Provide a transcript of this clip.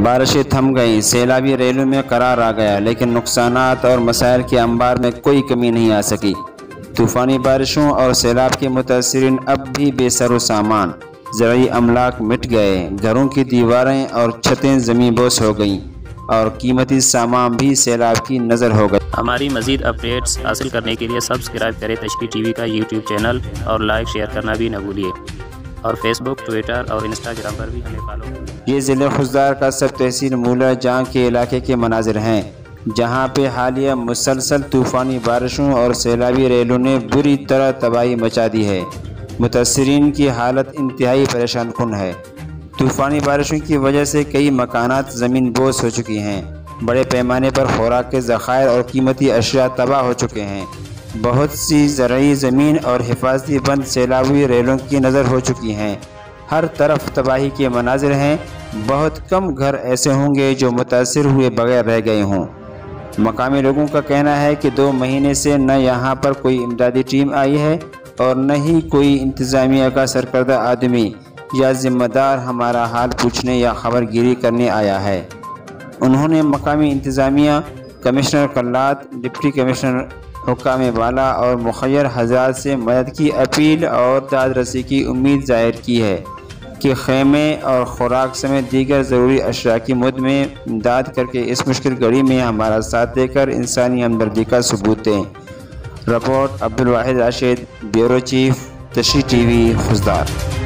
بارشیں تھم گئیں، سیلابی ریلوں میں قرار آ گیا، لیکن نقصانات اور مسائل کے انبار میں کوئی کمی نہیں آ سکی۔ طوفانی بارشوں اور سیلاب کے متاثرین اب بھی بے سر و سامان، زرعی املاک مٹ گئے، گھروں کی دیواریں اور چھتیں زمین بوس ہو گئیں اور قیمتی سامان بھی سیلاب کی نظر ہو گئے۔ ہماری مزید اپڈیٹس حاصل کرنے کے لیے سبسکرائب کریں تشریح ٹی وی کا یوٹیوب چینل اور لائک شیئر کرنا بھی نہ بھولیے، اور فیس بک، ٹویٹر اور انسٹاگرام پر بھی ہمیں فالو کریں۔ یہ ضلع خضدار کا سب تحصیل مولہ جان کے علاقے کے مناظر ہیں، جہاں پہ حالیہ مسلسل طوفانی بارشوں اور سیلابی ریلوں نے بری طرح تباہی مچا دی ہے۔ متاثرین کی حالت انتہائی پریشان کن ہے۔ طوفانی بارشوں کی وجہ سے کئی مکانات زمین بوس ہو چکی ہیں، بڑے پیمانے پر خوراک کے ذخائر اور قیمتی اشیاء تباہ ہو چکے ہیں، بہت سی زرعی زمین اور حفاظتی بند سیلابی ریلوں کی نظر ہو چکی ہیں، ہر طرف تباہی کے مناظر ہیں۔ بہت کم گھر ایسے ہوں گے جو متاثر ہوئے بغیر رہ گئے ہوں۔ مقامی لوگوں کا کہنا ہے کہ 2 مہینے سے نہ یہاں پر کوئی امدادی ٹیم آئی ہے اور نہ ہی کوئی انتظامیہ کا سرکردہ آدمی یا ذمہ دار ہمارا حال پوچھنے یا خبر گیری کرنے آیا ہے۔ انہوں نے مقامی انتظامیہ، کمشنر کلات، ڈپٹی کمشنر، حکام بالا اور مخیر حضرات سے مدد کی اپیل اور داد رسی کی امید ظاہر کی ہے کہ خیمے اور خوراک سمیت دیگر ضروری اشیاء کی مد میں امداد کر کے اس مشکل گھڑی میں ہمارا ساتھ دے کر انسانی ہمدردی کا ثبوت دیں۔ Report Abdul Wahid Rashid, bureau chief, Tashreeh T V, Khuzdar.